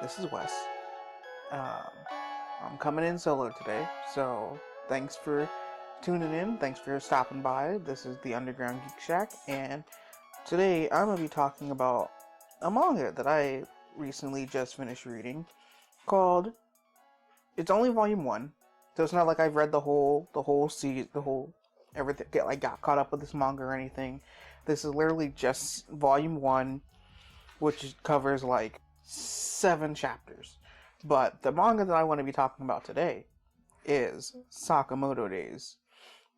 This is Wes. Um, I'm coming in solo today, so thanks for tuning in. Thanks for stopping by. This is the Underground Geek Shack, and today I'm gonna be talking about a manga that I recently just finished reading called. It's only volume one, so it's not like I've read the whole everything. Got caught up with this manga or anything. This is literally just volume one, which covers like 7 chapters. But the manga that I want to be talking about today is Sakamoto Days.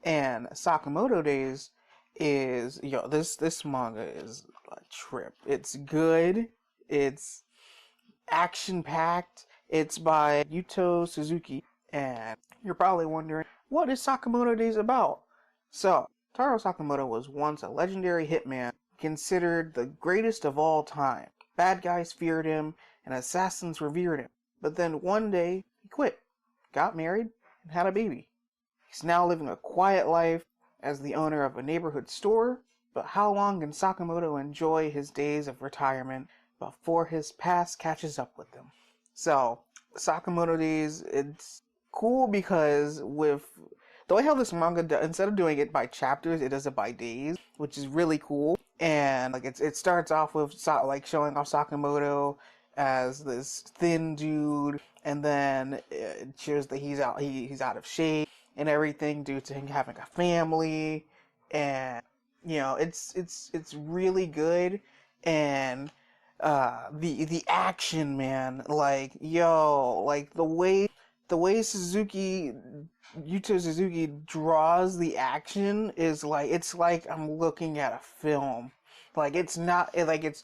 And Sakamoto Days is, this manga is a trip. It's good. It's action packed. It's by Yuto Suzuki. And you're probably wondering, what is Sakamoto Days about? So, Taro Sakamoto was once a legendary hitman, considered the greatest of all time. Bad guys feared him, and assassins revered him. But then one day, he quit, got married, and had a baby. He's now living a quiet life as the owner of a neighborhood store, but how long can Sakamoto enjoy his days of retirement before his past catches up with him? So, Sakamoto Days, it's cool because with the way how this manga, instead of doing it by chapters, it does it by days, which is really cool. And it starts off with showing off Sakamoto as this thin dude, and then it shows that he's out of shape and everything due to him having a family, and it's really good. And the action, man, the way Yuto Suzuki draws the action is it's like I'm looking at a film. It's not it's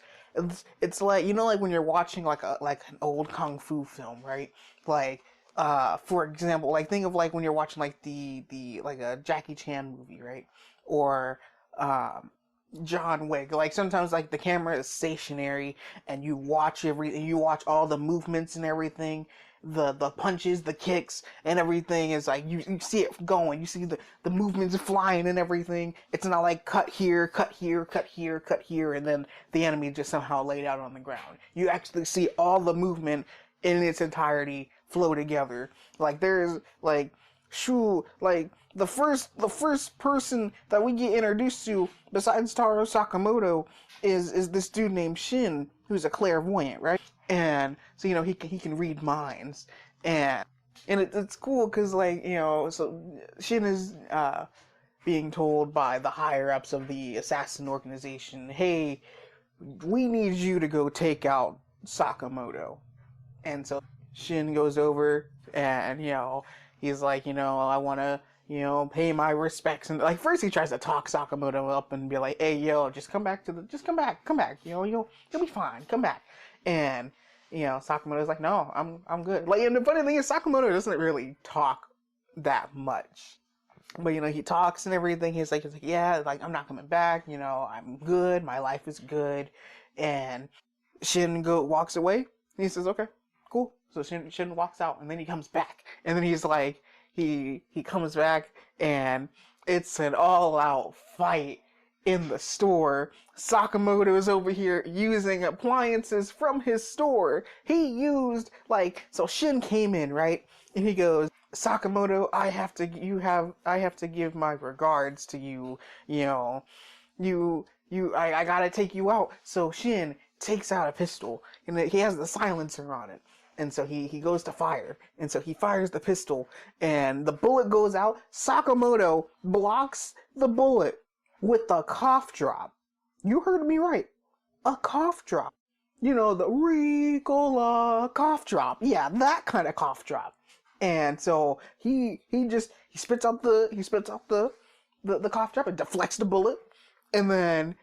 like, like when you're watching an old kung fu film, right? For example, think of when you're watching a Jackie Chan movie, right? Or John Wick. Sometimes the camera is stationary and you watch you watch all the movements and everything, the punches, the kicks, and everything is you see it going, you see the movements flying and everything. It's not like cut here, cut here, cut here, cut here, and then the enemy just somehow laid out on the ground. You actually see all the movement in its entirety flow together. There's the first person that we get introduced to besides Taro Sakamoto is this dude named Shin, who's a clairvoyant, right? And so he can read minds, and it's cool because so Shin is being told by the higher ups of the assassin organization, hey, we need you to go take out Sakamoto. And so Shin goes over, and he's like, I want to pay my respects. And first he tries to talk Sakamoto up and be like, hey, just come back, come back, you'll be fine, come back. And Sakamoto's like, no, I'm good. And the funny thing is, Sakamoto doesn't really talk that much, but he talks and everything. He's like, yeah, I'm not coming back, I'm good, my life is good. And Shin walks away, and he says, okay, cool. So Shin walks out, and then he comes back, and then he's like, he comes back, and it's an all-out fight in the store. Sakamoto is over here using appliances from his store. He used so Shin came in, right? And he goes, Sakamoto, I have to give my regards to you. I gotta take you out. So Shin takes out a pistol, and he has the silencer on it. And so he goes to fire. And so he fires the pistol, and the bullet goes out. Sakamoto blocks the bullet with a cough drop. You heard me right. A cough drop. The Ricola cough drop. Yeah, that kind of cough drop. And so he spits out the cough drop and deflects the bullet. And then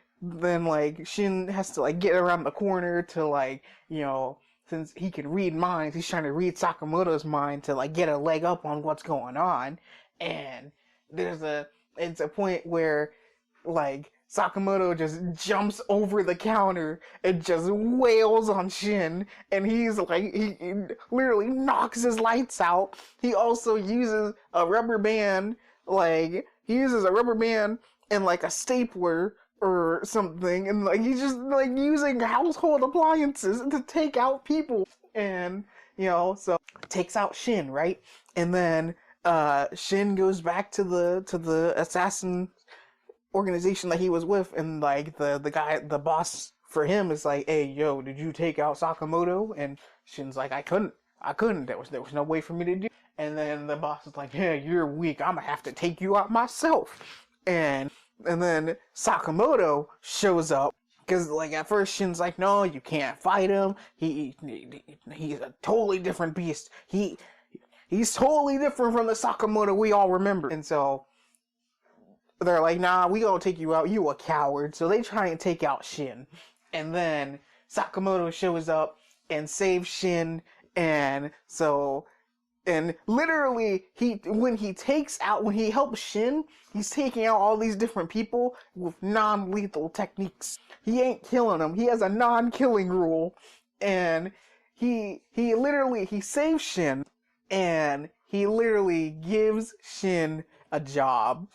Shin has to get around the corner to since he can read minds, he's trying to read Sakamoto's mind to get a leg up on what's going on. And it's a point where Sakamoto just jumps over the counter and just wails on Shin, and he literally knocks his lights out. He also uses a rubber band, and a stapler or something, and like he's just like using household appliances to take out people, and so takes out Shin, right? And then Shin goes back to the assassin organization that he was with, and like the boss for him is like, hey, yo, did you take out Sakamoto? And Shin's like, I couldn't. There was no way for me to do. And then the boss is like, yeah, you're weak. I'm gonna have to take you out myself. And then Sakamoto shows up because like at first Shin's like, no, you can't fight him. He's a totally different beast. He's totally different from the Sakamoto we all remember. And so they're like, nah, we gonna take you out. You a coward. So they try and take out Shin. And then Sakamoto shows up and saves Shin. And literally when he helps Shin, he's taking out all these different people with non-lethal techniques. He ain't killing them. He has a non-killing rule. And he saves Shin, and he literally gives Shin a job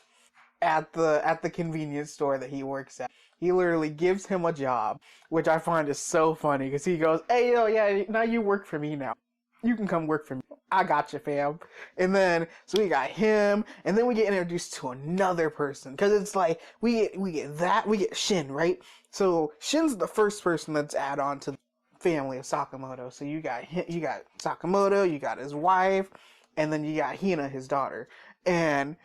at the convenience store that he works at. He literally gives him a job, which I find is so funny because he goes, hey, yo, yeah, now you work for me now. You can come work for me. I got you, fam. And then, so we got him, and then we get introduced to another person, because it's like, we get Shin, right? So, Shin's the first person that's added on to the family of Sakamoto. So you got Sakamoto, you got his wife, and then you got Hina, his daughter. And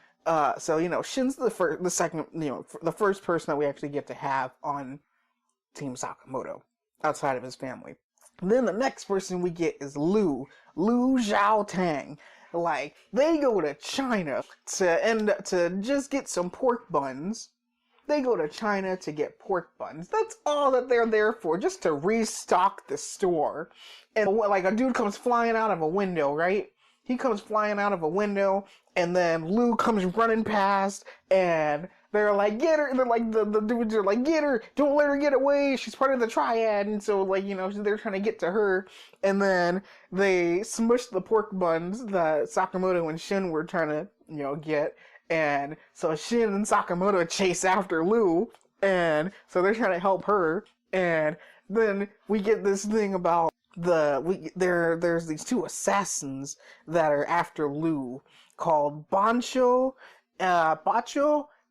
so Shin's the first person that we actually get to have on Team Sakamoto outside of his family. And then the next person we get is Lu Zhaotang. Like, they go to China to just get some pork buns. They go to China to get pork buns. That's all that they're there for, just to restock the store. And like a dude comes flying out of a window, right? He comes flying out of a window, and then Lu comes running past, and they're like, get her, and they're like, the dudes are like, get her, don't let her get away, she's part of the triad, and so, like, they're trying to get to her, and then they smush the pork buns that Sakamoto and Shin were trying to, get, and so Shin and Sakamoto chase after Lu, and so they're trying to help her, and then we get this thing about there's these two assassins that are after Lu called Bacho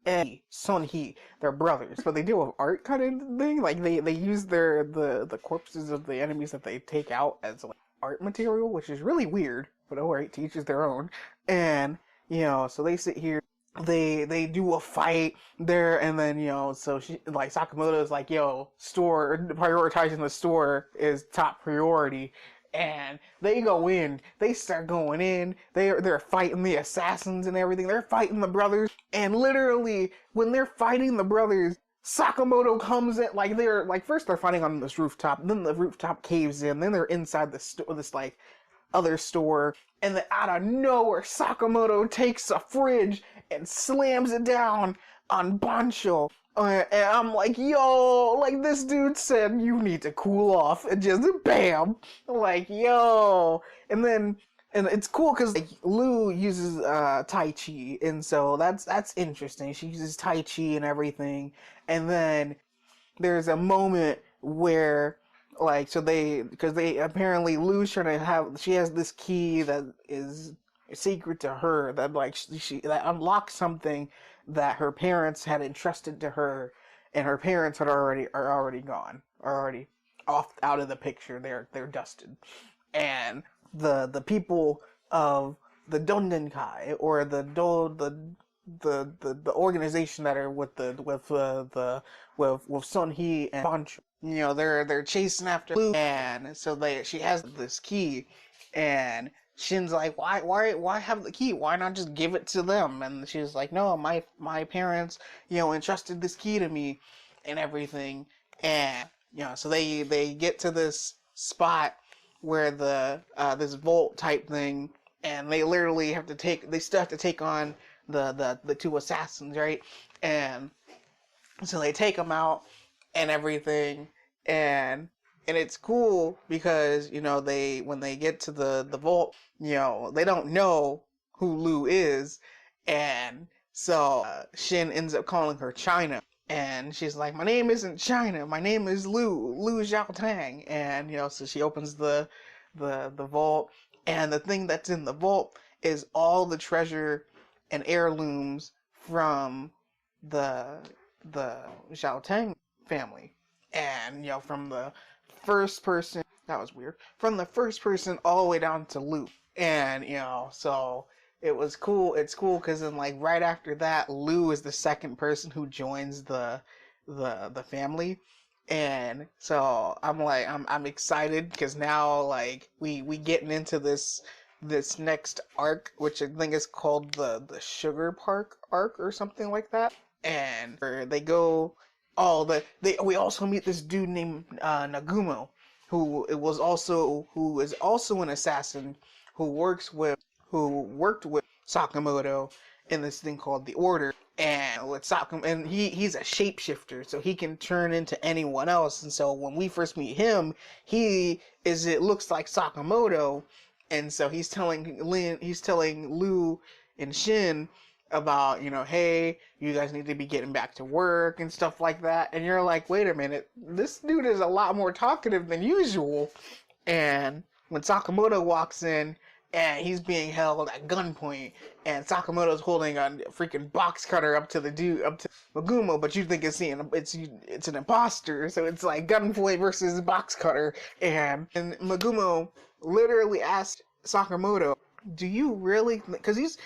and Sun Hee. They're brothers, but they do an art kind of thing. Like they use the corpses of the enemies that they take out as like art material, which is really weird. But alright, to each is their own. And so they sit here. They do a fight there, and then so Sakamoto is like, prioritizing the store is top priority, and they start going in, they're fighting the assassins and everything, they're fighting the brothers, and literally when they're fighting the brothers, Sakamoto comes in, like they're like, first they're fighting on this rooftop, then the rooftop caves in, then they're inside the store, this like other store, and then out of nowhere Sakamoto takes a fridge and slams it down on Bancho. And I'm like, yo, like this dude said you need to cool off, and just bam, like, yo. And it's cool because like, Lu uses Tai Chi, and so that's interesting. She uses Tai Chi and everything, and then there's a moment where like, so because they apparently Lu's trying to she has this key that is a secret to her that like that unlocks something that her parents had entrusted to her, and her parents are already gone, are already off out of the picture. They're dusted, and the people of the Dondenkai, or the organization that are with Sun Hee and Bancho, they're chasing after Lu, and so she has this key, and Shin's like, why have the key? Why not just give it to them? And she's like, no, my parents, entrusted this key to me and everything. And, so they get to this spot where this vault type thing, and they literally still have to take on the two assassins, right? And so they take them out and everything, and it's cool because, when they get to the vault, they don't know who Lu is, and so Shin ends up calling her China, And she's like, my name isn't China, my name is Lu Xiaotang. And, so she opens the vault, and the thing that's in the vault is all the treasure and heirlooms from the the Xiaotang family. And, from the first person, that was weird, from the first person all the way down to Lu. And, so it was cool. It's cool because then, like, right after that, Lou is the second person who joins the family. And so I'm excited because now, like, we getting into this next arc, which I think is called the Sugar Park arc or something like that. And they go, we also meet this dude named Nagumo, who is also an assassin who worked with Sakamoto in this thing called the Order. And with and he's a shapeshifter, so he can turn into anyone else. And so when we first meet him, it looks like Sakamoto, and so he's telling Lu and Shin about, hey, you guys need to be getting back to work and stuff like that. And you're like, wait a minute, this dude is a lot more talkative than usual. And when Sakamoto walks in, and he's being held at gunpoint, and Sakamoto's holding a freaking box cutter up to Magumo, but you think it's an imposter, so it's like gunpoint versus box cutter, and Magumo literally asked Sakamoto, "Do you really?" Because it's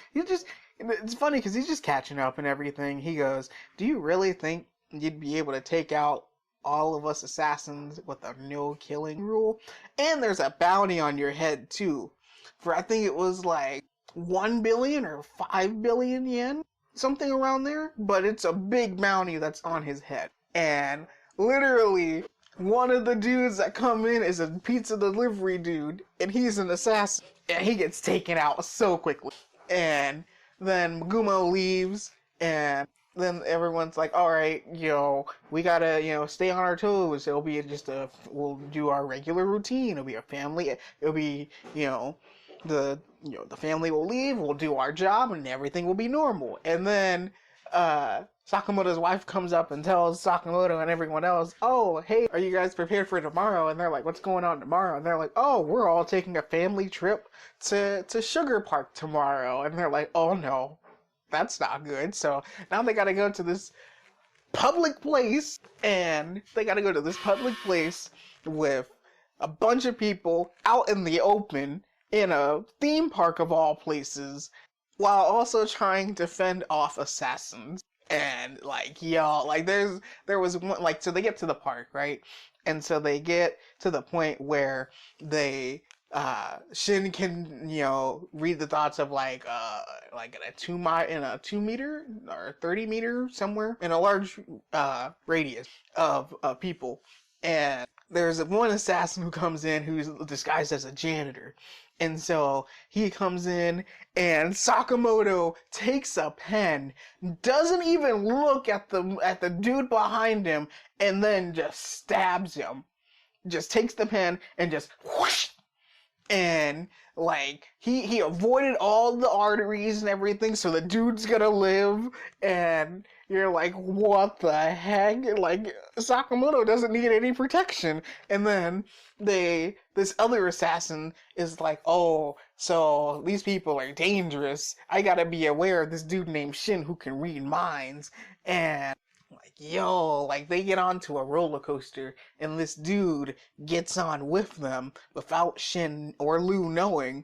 funny because he's just catching up and everything. He goes, "Do you really think you'd be able to take out all of us assassins with a no killing rule? And there's a bounty on your head too." For I think it was like 1 billion or 5 billion yen, something around there. But it's a big bounty that's on his head. And literally, one of the dudes that come in is a pizza delivery dude, and he's an assassin. And he gets taken out so quickly. And then Magumo leaves, and then everyone's like, all right, we gotta, stay on our toes. It'll be we'll do our regular routine. It'll be a family. It'll be, the family will leave. We'll do our job, and everything will be normal. And then, Sakamoto's wife comes up and tells Sakamoto and everyone else, oh, hey, are you guys prepared for tomorrow? And they're like, what's going on tomorrow? And they're like, oh, we're all taking a family trip to Sugar Park tomorrow. And they're like, oh no, that's not good. So now they gotta go to this public place, with a bunch of people out in the open in a theme park of all places, while also trying to fend off assassins. And there was one, so they get to the park, right? And so they get to the point where Shin can, read the thoughts of in a 2 meter or 30 meter somewhere in a large radius of people. And there's one assassin who comes in who's disguised as a janitor. And so he comes in, and Sakamoto takes a pen, doesn't even look at the dude behind him, and then just stabs him. Just takes the pen and just whoosh. And he avoided all the arteries and everything, so the dude's gonna live. And you're like, what the heck? Sakamoto doesn't need any protection. And then this other assassin is like, oh, so these people are dangerous. I gotta be aware of this dude named Shin who can read minds. And they get onto a roller coaster, and this dude gets on with them without Shin or Lu knowing.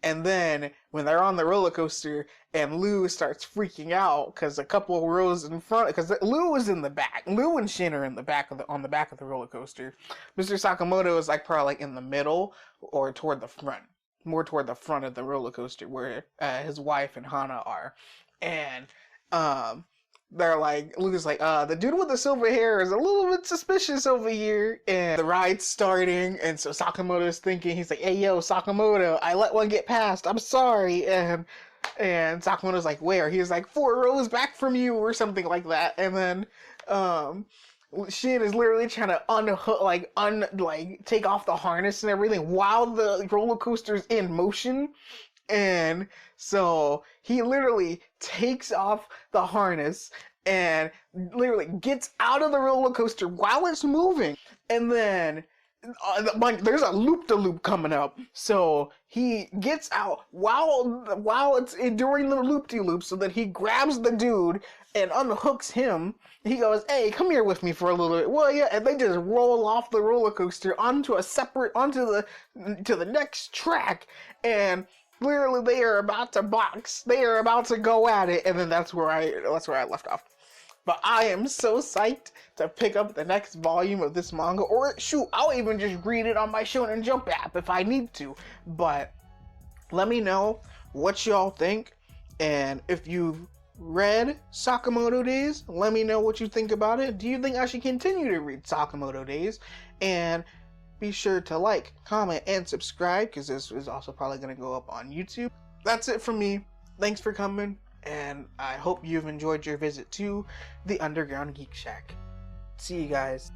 And then when they're on the roller coaster, and Lu starts freaking out because a couple of rows in front, because Lu is in the back. Lu and Shin are in the back on the back of the roller coaster. Mr. Sakamoto is probably in the middle or toward the front, more toward the front of the roller coaster where his wife and Hana are. And they're Luke's the dude with the silver hair is a little bit suspicious over here. And the ride's starting, and so Sakamoto's thinking, he's like, hey, yo, Sakamoto, I let one get past, I'm sorry. And Sakamoto's like, where? He's like, 4 rows back from you, or something like that. And then, Shin is literally trying to take off the harness and everything while the roller coaster's in motion. And so he literally takes off the harness and literally gets out of the roller coaster while it's moving, and then there's a loop-de-loop coming up, so he gets out while it's during the loop-de-loop, so that he grabs the dude and unhooks him. He goes, "Hey, come here with me for a little bit." Well, yeah, and they just roll off the roller coaster onto the next track, and literally they are about to box. They are about to go at it, and then that's where I left off. But I am so psyched to pick up the next volume of this manga, or shoot, I'll even just read it on my Shonen Jump app if I need to. But let me know what y'all think, and if you've read Sakamoto Days, let me know what you think about it. Do you think I should continue to read Sakamoto Days? And be sure to like, comment, and subscribe, because this is also probably going to go up on YouTube. That's it from me. Thanks for coming, and I hope you've enjoyed your visit to the Underground Geek Shack. See you guys.